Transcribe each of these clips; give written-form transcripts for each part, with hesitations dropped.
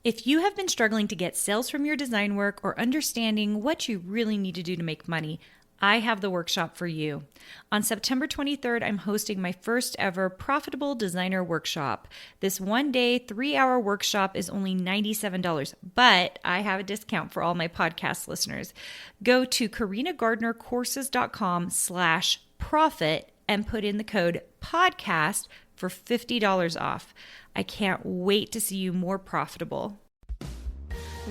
If you have been struggling to get sales from your design work or understanding what you really need to do to make money, I have the workshop for you. On September 23rd, I'm hosting my first ever Profitable Designer Workshop. This 1-day, 3-hour workshop is only $97, but I have a discount for all my podcast listeners. Go to carinagardnercourses.com/profit and put in the code podcast for $50 off. I can't wait to see you more profitable.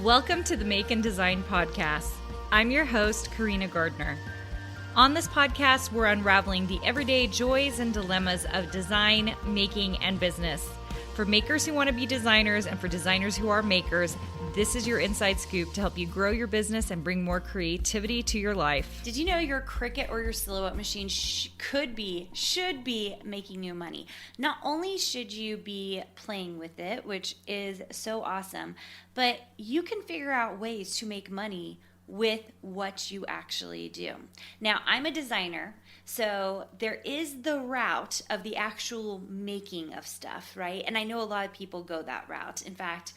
Welcome to the Make and Design Podcast. I'm your host, Carina Gardner. On this podcast, we're unraveling the everyday joys and dilemmas of design, making, and business. For makers who want to be designers and for designers who are makers, this is your inside scoop to help you grow your business and bring more creativity to your life. Did you know your Cricut or your Silhouette machine should be making you money? Not only should you be playing with it, which is so awesome, but you can figure out ways to make money with what you actually do. Now, I'm a designer, so there is the route of the actual making of stuff, right? And I know a lot of people go that route. In fact,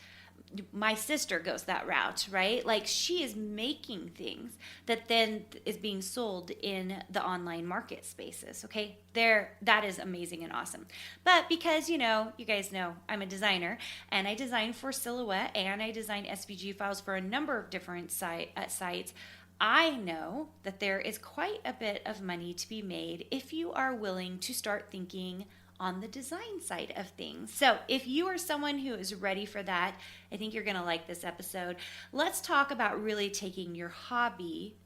my sister goes that route, right? Like she is making things that then is being sold in the online market spaces, okay? That is amazing and awesome. But because, you guys know I'm a designer and I design for Silhouette and I design SVG files for a number of different sites, I know that there is quite a bit of money to be made if you are willing to start thinking on the design side of things. So if you are someone who is ready for that, I think you're going to like this episode. Let's talk about really taking your hobby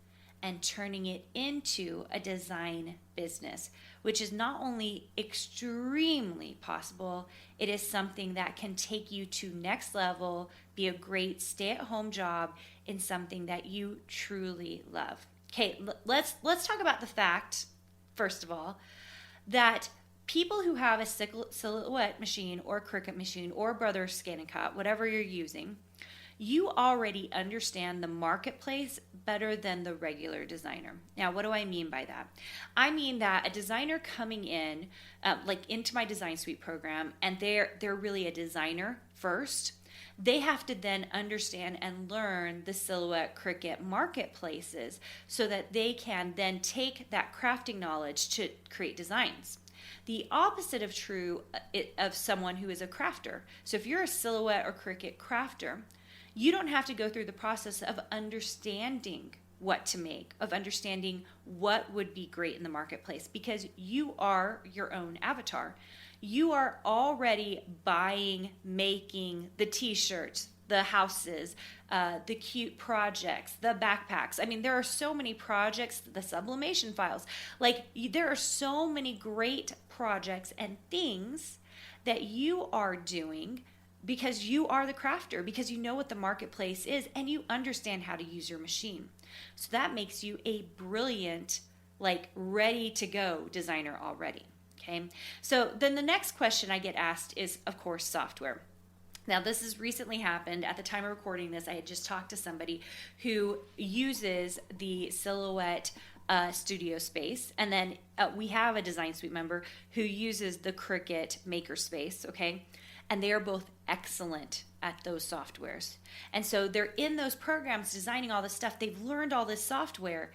and turning it into a design business, which is not only extremely possible, it is something that can take you to next level, be a great stay-at-home job in something that you truly love. Okay, let's talk about the fact, first of all, that people who have a Silhouette machine or Cricut machine or Brother Scan and Cut, whatever you're using, you already understand the marketplace better than the regular designer. Now, what do I mean by that? I mean that a designer coming in, into my Design Suite program, and they're really a designer first, they have to then understand and learn the Silhouette Cricut marketplaces so that they can then take that crafting knowledge to create designs. The opposite of true of someone who is a crafter. So if you're a Silhouette or Cricut crafter, you don't have to go through the process of understanding what to make, of understanding what would be great in the marketplace, because you are your own avatar. You are already buying, making the t-shirts, the houses, the cute projects, the backpacks. I mean, there are so many projects, the sublimation files. There are so many great projects and things that you are doing because you are the crafter, because you know what the marketplace is and you understand how to use your machine. So that makes you a brilliant, ready to go designer already. Okay. So then the next question I get asked is, of course, software. Now, this has recently happened. At the time of recording this, I had just talked to somebody who uses the Silhouette studio space. And then we have a Design Suite member who uses the Cricut Makerspace, okay? And they are both excellent at those softwares. And so they're in those programs designing all this stuff. They've learned all this software.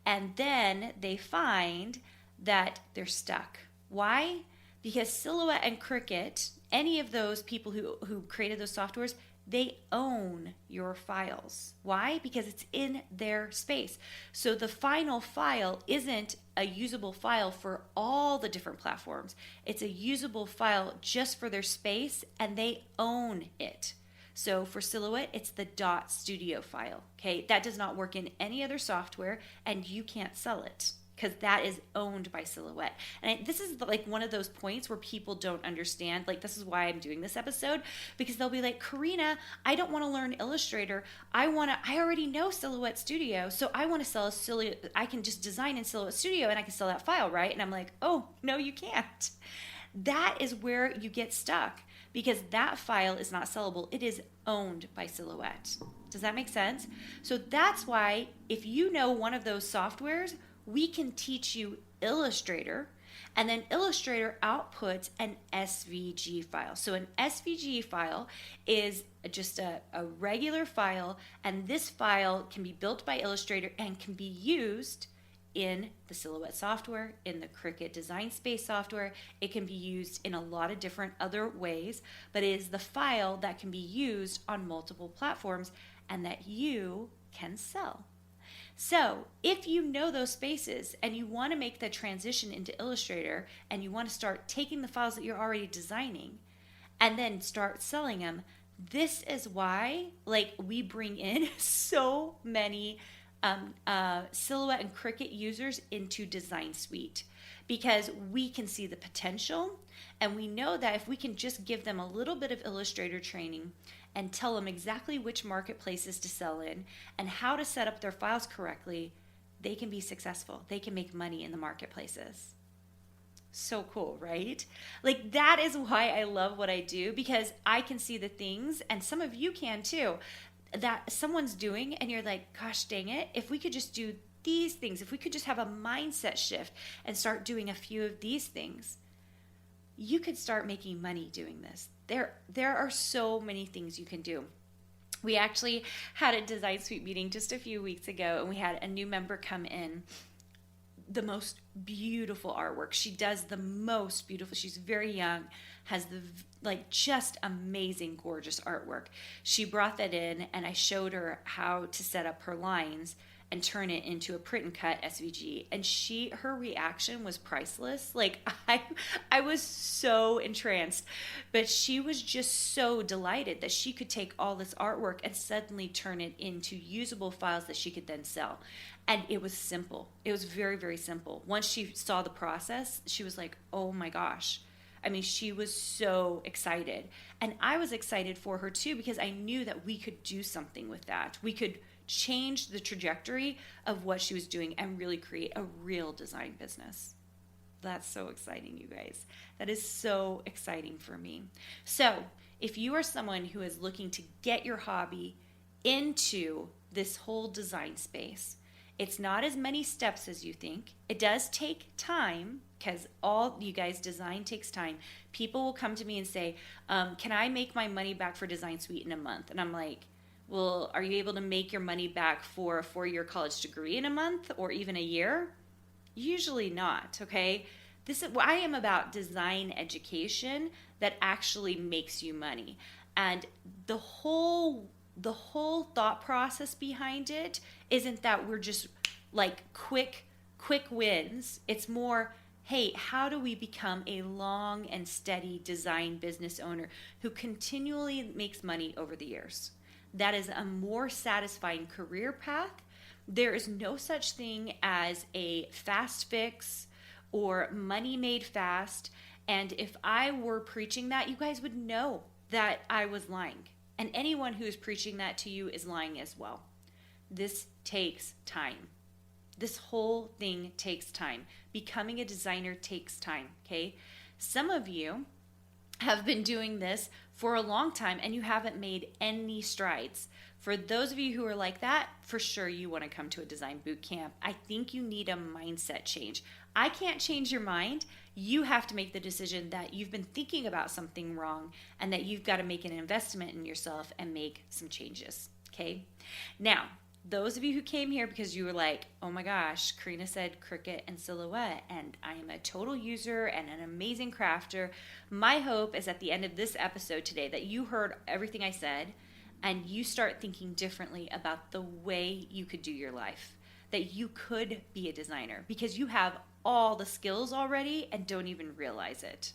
And then they find that they're stuck. Why? Because Silhouette and Cricut, any of those people who created those softwares, they own your files. Why? Because it's in their space. So the final file isn't a usable file for all the different platforms. It's a usable file just for their space, and they own it. So for Silhouette, it's the .studio file. Okay, that does not work in any other software, and you can't sell it, because that is owned by Silhouette. And this is one of those points where people don't understand. This is why I'm doing this episode, because they'll be like, Carina, I don't want to learn Illustrator. I already know Silhouette Studio, so I want to sell I can just design in Silhouette Studio and I can sell that file, right? And I'm like, oh, no, you can't. That is where you get stuck, because that file is not sellable. It is owned by Silhouette. Does that make sense? So that's why if you know one of those softwares, we can teach you Illustrator And then Illustrator outputs an SVG file. So an SVG file is just a regular file, and this file can be built by Illustrator and can be used in the Silhouette software, in the Cricut Design Space software. It can be used in a lot of different other ways, but it is the file that can be used on multiple platforms and that you can sell. So if you know those spaces and you want to make the transition into Illustrator and you want to start taking the files that you're already designing and then start selling them, this is why we bring in so many Silhouette and Cricut users into Design Suite, because we can see the potential, and we know that if we can just give them a little bit of Illustrator training and tell them exactly which marketplaces to sell in and how to set up their files correctly, they can be successful. They can make money in the marketplaces. So cool, right? That is why I love what I do, because I can see the things, and some of you can too, that someone's doing, and you're like, gosh dang it, if we could just do these things, if we could just have a mindset shift and start doing a few of these things, you could start making money doing this. There are so many things you can do. We actually had a Design Suite meeting just a few weeks ago, and we had a new member come in. The most beautiful artwork. She does the most beautiful. She's very young, has the just amazing, gorgeous artwork. She brought that in, and I showed her how to set up her lines and turn it into a print and cut SVG. And her reaction was priceless. I was so entranced, but she was just so delighted that she could take all this artwork and suddenly turn it into usable files that she could then sell. And it was simple. It was very, very simple. Once she saw the process, she was like, oh my gosh. I mean, she was so excited. And I was excited for her too, because I knew that we could do something with that. We could change the trajectory of what she was doing and really create a real design business. That's so exciting, you guys. That is so exciting for me. So if you are someone who is looking to get your hobby into this whole design space, it's not as many steps as you think. It does take time, because all you guys, design takes time. People will come to me and say, can I make my money back for Design Suite in a month? And I'm like, well, are you able to make your money back for a 4-year college degree in a month or even a year? Usually not, okay? I am about design education that actually makes you money. And the whole thought process behind it isn't that we're just quick wins. It's more, hey, how do we become a long and steady design business owner who continually makes money over the years? That is a more satisfying career path. There is no such thing as a fast fix or money made fast. And if I were preaching that, you guys would know that I was lying. And anyone who is preaching that to you is lying as well. This takes time. This whole thing takes time. Becoming a designer takes time, okay? Some of you have been doing this for a long time and you haven't made any strides. For those of you who are like that, for sure you want to come to a design boot camp. I think you need a mindset change. I can't change your mind. You have to make the decision that you've been thinking about something wrong and that you've got to make an investment in yourself and make some changes, okay? Now, those of you who came here because you were like, oh my gosh, Carina said Cricut and Silhouette, and I am a total user and an amazing crafter. My hope is at the end of this episode today that you heard everything I said and you start thinking differently about the way you could do your life, that you could be a designer because you have all the skills already and don't even realize it.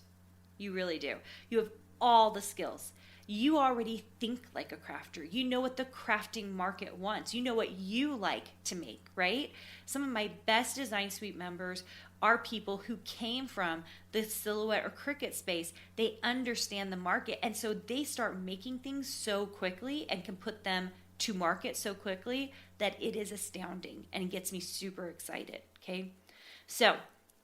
You really do. You have all the skills. You already think like a crafter. You know what the crafting market wants. You know what you like to make, right? Some of my best Design Suite members are people who came from the Silhouette or Cricut space. They understand the market, and so they start making things so quickly and can put them to market so quickly that it is astounding and it gets me super excited, okay? So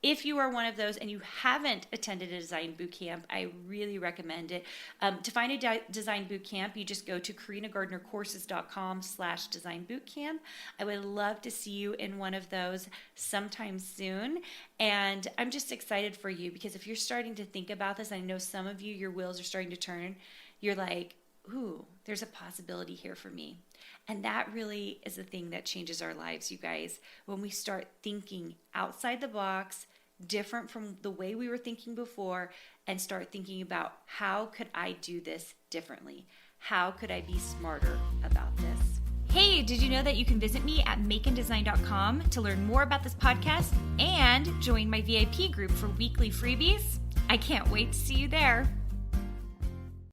if you are one of those and you haven't attended a design boot camp, I really recommend it. To find a design boot camp, you just go to carinagardnercourses.com/design bootcamp. I would love to see you in one of those sometime soon. And I'm just excited for you, because if you're starting to think about this, I know some of you, your wheels are starting to turn. You're like, ooh, there's a possibility here for me. And that really is the thing that changes our lives, you guys. When we start thinking outside the box, different from the way we were thinking before, and start thinking about, how could I do this differently? How could I be smarter about this? Hey, did you know that you can visit me at makeanddesign.com to learn more about this podcast and join my VIP group for weekly freebies? I can't wait to see you there.